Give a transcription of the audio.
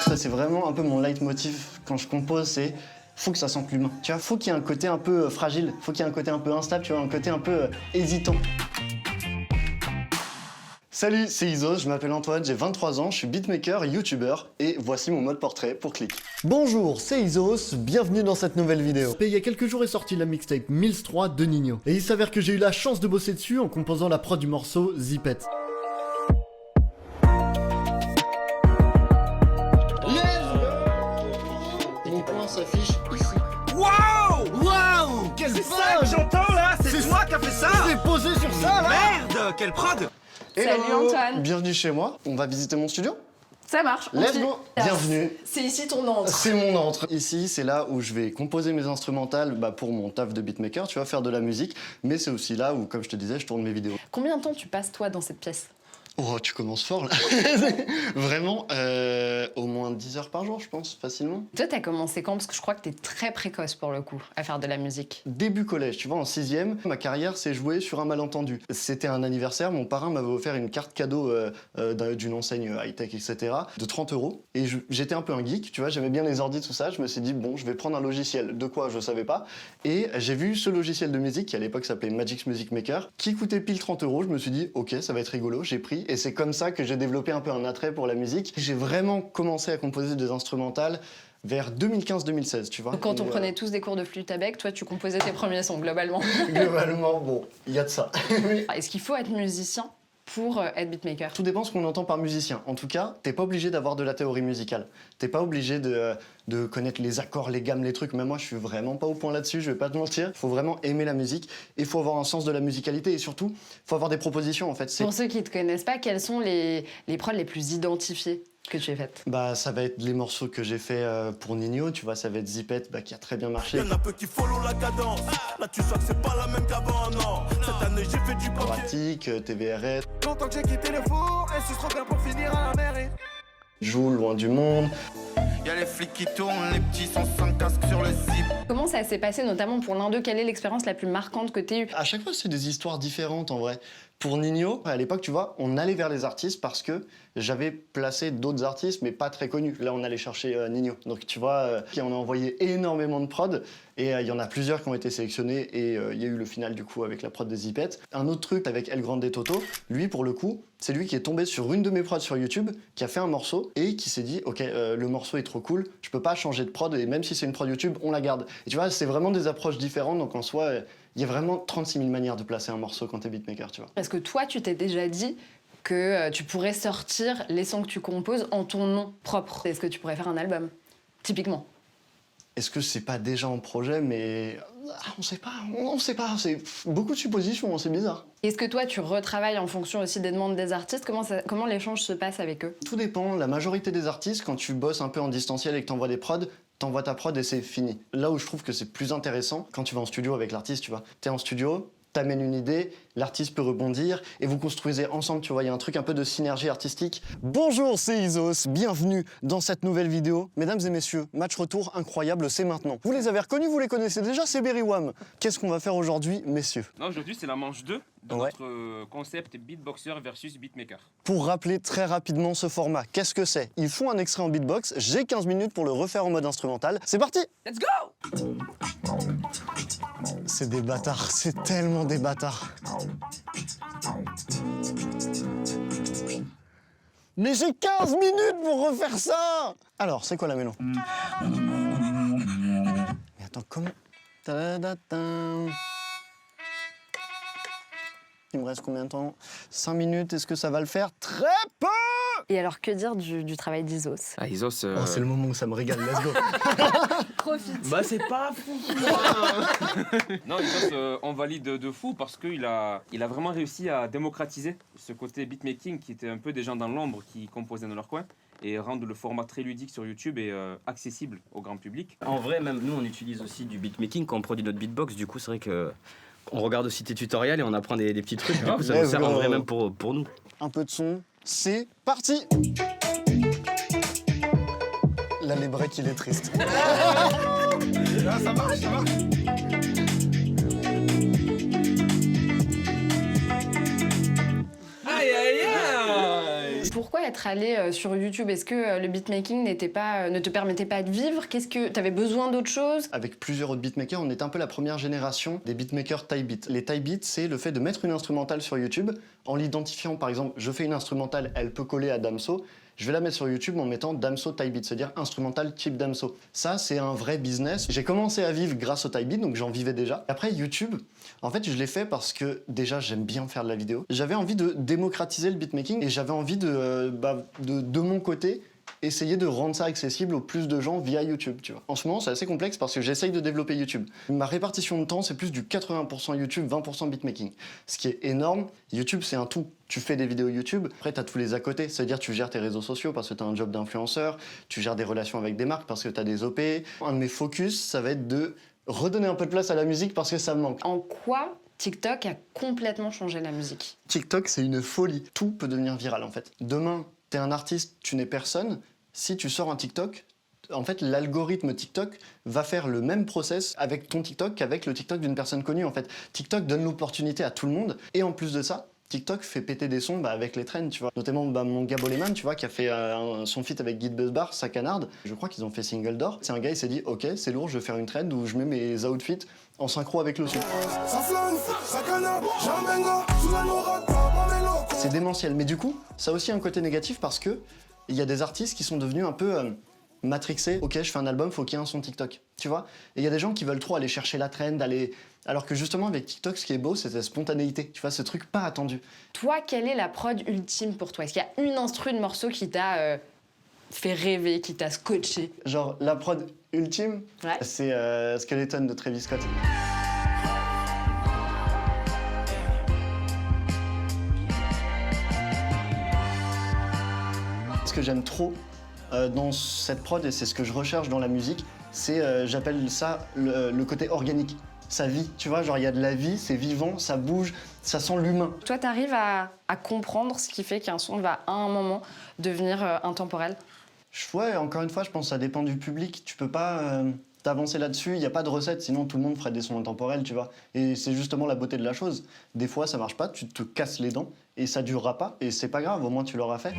Ça, c'est vraiment un peu mon leitmotiv quand je compose, c'est faut que ça sente l'humain. Tu vois, faut qu'il y ait un côté un peu fragile, faut qu'il y ait un côté un peu instable, tu vois, un côté un peu hésitant. Salut, c'est Isos, je m'appelle Antoine, j'ai 23 ans, je suis beatmaker, youtubeur et voici mon mode portrait pour Click. Bonjour, c'est Isos, bienvenue dans cette nouvelle vidéo. Il y a quelques jours est sortie la mixtape Mills 3 de Ninho. Et il s'avère que j'ai eu la chance de bosser dessus en composant la prod du morceau Zipette. Mon point s'affiche ici. Waouh! Quelle C'est ça que j'entends là! C'est toi qui as fait ça! C'est posé sur ça là! Merde! Quelle prod! Salut Antoine. Bienvenue chez moi, on va visiter mon studio. Ça marche. Let's go. Bienvenue. C'est ici ton antre. C'est mon antre. Ici, c'est là où je vais composer mes instrumentales pour mon taf de beatmaker, tu vois, faire de la musique. Mais c'est aussi là où, comme je te disais, je tourne mes vidéos. Combien de temps tu passes toi dans cette pièce? Oh, tu commences fort là. Vraiment, au moins 10 heures par jour, je pense, facilement. Toi, t'as commencé quand? Parce que je crois que t'es très précoce pour le coup à faire de la musique. Début collège, tu vois, en 6e, ma carrière s'est jouée sur un malentendu. C'était un anniversaire, mon parrain m'avait offert une carte cadeau d'une enseigne high-tech, etc., de 30 €. Et j'étais un peu un geek, tu vois, j'aimais bien les ordi, tout ça. Je me suis dit, bon, je vais prendre un logiciel. De quoi, je savais pas. Et j'ai vu ce logiciel de musique, qui à l'époque s'appelait Magix Music Maker, qui coûtait pile 30 €. Je me suis dit, ok, ça va être rigolo, j'ai pris. Et c'est comme ça que j'ai développé un peu un attrait pour la musique. J'ai vraiment commencé à composer des instrumentales vers 2015-2016, tu vois. Donc quand on prenait tous des cours de flûte à bec, toi tu composais tes premiers sons globalement. Globalement, bon, il y a de ça. Est-ce qu'il faut être musicien pour être beatmaker? Tout dépend ce qu'on entend par musicien. En tout cas, t'es pas obligé d'avoir de la théorie musicale. T'es pas obligé de connaître les accords, les gammes, les trucs. Même moi, je suis vraiment pas au point là-dessus, je vais pas te mentir. Faut vraiment aimer la musique et il faut avoir un sens de la musicalité et surtout, faut avoir des propositions en fait. Pour ceux qui te connaissent pas, quels sont les prods les plus identifiés que tu aies faites? Bah, ça va être les morceaux que j'ai fait pour Ninho, tu vois, ça va être Zipette, qui a très bien marché. Y'en a peu qui follow la cadence. Là, tu sens que c'est pas la même qu'avant, non. Cette année, j'ai fait du papier. Pratique, TVRS, Longtemps que j'ai quitté le four, et c'est trop bien pour finir à la mairie. Joue loin du monde. Y'a les flics qui tournent, les petits sont sans casque sur le zip. Comment ça s'est passé notamment pour l'un d'eux? Quelle est l'expérience la plus marquante que t'aies eue? À chaque fois, c'est des histoires différentes en vrai. Pour Ninho, à l'époque, tu vois, on allait vers les artistes parce que j'avais placé d'autres artistes, mais pas très connus. Là, on allait chercher Ninho. Donc, tu vois, on a envoyé énormément de prod et il y en a plusieurs qui ont été sélectionnés et il y a eu le final, du coup, avec la prod de Zipette. Un autre truc avec El Grande Toto, lui, pour le coup, c'est lui qui est tombé sur une de mes prods sur YouTube, qui a fait un morceau et qui s'est dit, OK, le morceau est trop cool, je peux pas changer de prod et même si c'est une prod YouTube, on la garde. Et tu vois, c'est vraiment des approches différentes, donc en soi, il y a vraiment 36 000 manières de placer un morceau quand t'es beatmaker, tu vois. Est-ce que toi, tu t'es déjà dit que tu pourrais sortir les sons que tu composes en ton nom propre? Est-ce que tu pourrais faire un album, typiquement? Est-ce que c'est pas déjà en projet, mais on sait pas, c'est beaucoup de suppositions, c'est bizarre. Est-ce que toi, tu retravailles en fonction aussi des demandes des artistes? Comment l'échange se passe avec eux? Tout dépend, la majorité des artistes, quand tu bosses un peu en distanciel et que t'envoies des prods, t'envoies ta prod et c'est fini. Là où je trouve que c'est plus intéressant, quand tu vas en studio avec l'artiste, tu vois, t'es en studio, t'amènes une idée, l'artiste peut rebondir et vous construisez ensemble, tu vois, il y a un truc un peu de synergie artistique. Bonjour, c'est Isos, bienvenue dans cette nouvelle vidéo. Mesdames et messieurs, match retour incroyable, c'est maintenant. Vous les avez reconnus, vous les connaissez déjà, c'est Berry Wham. Qu'est-ce qu'on va faire aujourd'hui, messieurs? Aujourd'hui, c'est la manche 2 de Ouais. notre concept beatboxer versus beatmaker. Pour rappeler très rapidement ce format, qu'est-ce que c'est? Ils font un extrait en beatbox, j'ai 15 minutes pour le refaire en mode instrumental. C'est parti! Let's go! C'est des bâtards, c'est tellement des bâtards. Mais j'ai 15 minutes pour refaire ça! Alors, c'est quoi la mélo? Mais attends, comment? Tadadadam. Il me reste combien de temps? 5 minutes, est-ce que ça va le faire? Très peu! Et alors, que dire du travail d'Isos? Ah, Isos, Oh, c'est le moment où ça me régale, let's go! Profite. bah c'est pas fou. Non, Isos, on valide de fou parce qu'il a vraiment réussi à démocratiser ce côté beatmaking qui était un peu des gens dans l'ombre qui composaient dans leur coin et rendre le format très ludique sur YouTube et accessible au grand public. En vrai, même nous, on utilise aussi du beatmaking quand on produit notre beatbox. Du coup, c'est vrai que on regarde aussi tes tutoriels et on apprend des petits trucs. Du coup, ça nous sert en vrai même pour nous. Un peu de son, c'est parti! Là, les breaks, il est triste. Là, ça marche, ça marche. Aïe aïe Pourquoi être allé sur YouTube? Est-ce que le beatmaking ne te permettait pas de vivre? Qu'est-ce que t'avais besoin d'autre chose? Avec plusieurs autres beatmakers, on est un peu la première génération des beatmakers Type Beat. Les Type Beat, c'est le fait de mettre une instrumentale sur YouTube en l'identifiant. Par exemple, je fais une instrumentale, elle peut coller à Damso. Je vais la mettre sur YouTube en mettant Damso Type Beat, c'est-à-dire instrumental type Damso. Ça, c'est un vrai business. J'ai commencé à vivre grâce au Type Beat, donc j'en vivais déjà. Après, YouTube, en fait, je l'ai fait parce que déjà, j'aime bien faire de la vidéo. J'avais envie de démocratiser le beatmaking et j'avais envie de mon côté, essayer de rendre ça accessible au plus de gens via YouTube, tu vois. En ce moment, c'est assez complexe parce que j'essaye de développer YouTube. Ma répartition de temps, c'est plus du 80% YouTube, 20% beatmaking. Ce qui est énorme. YouTube, c'est un tout. Tu fais des vidéos YouTube, après tu as tous les à côté, c'est-à-dire tu gères tes réseaux sociaux parce que tu as un job d'influenceur, tu gères des relations avec des marques parce que tu as des OP. Un de mes focus, ça va être de redonner un peu de place à la musique parce que ça me manque. En quoi TikTok a complètement changé la musique? TikTok, c'est une folie. Tout peut devenir viral en fait. Demain, t'es un artiste, tu n'es personne. Si tu sors un TikTok, en fait, l'algorithme TikTok va faire le même process avec ton TikTok qu'avec le TikTok d'une personne connue. En fait, TikTok donne l'opportunité à tout le monde. Et en plus de ça, TikTok fait péter des sons avec les trends, tu vois. Notamment mon gars Boleman, tu vois, qui a fait son feat avec Guy Buzzbar, sa canarde. Je crois qu'ils ont fait single d'or. C'est un gars, il s'est dit, ok, c'est lourd, je vais faire une trend où je mets mes outfits en synchro avec le son. C'est démentiel. Mais du coup, ça a aussi un côté négatif parce que il y a des artistes qui sont devenus un peu matrixés. Ok, je fais un album, faut qu'il y ait un son TikTok, tu vois. Et il y a des gens qui veulent trop aller chercher la trend, alors que justement avec TikTok, ce qui est beau, c'est cette spontanéité, tu vois, ce truc pas attendu. Toi, quelle est la prod ultime pour toi? Est-ce qu'il y a une instru de morceau qui t'a fait rêver, qui t'a scotché? Genre, la prod ultime, Ouais. c'est Skeleton de Travis Scott. Ce que j'aime trop dans cette prod, et c'est ce que je recherche dans la musique, c'est, j'appelle ça le côté organique. Ça vit, tu vois, genre il y a de la vie, c'est vivant, ça bouge, ça sent l'humain. Toi, t'arrives à comprendre ce qui fait qu'un son va à un moment devenir intemporel? Ouais, encore une fois, je pense que ça dépend du public. Tu peux pas t'avancer là-dessus, il n'y a pas de recette, sinon tout le monde ferait des sons intemporels, tu vois. Et c'est justement la beauté de la chose. Des fois, ça marche pas, tu te casses les dents, et ça durera pas, et c'est pas grave, au moins tu l'auras fait.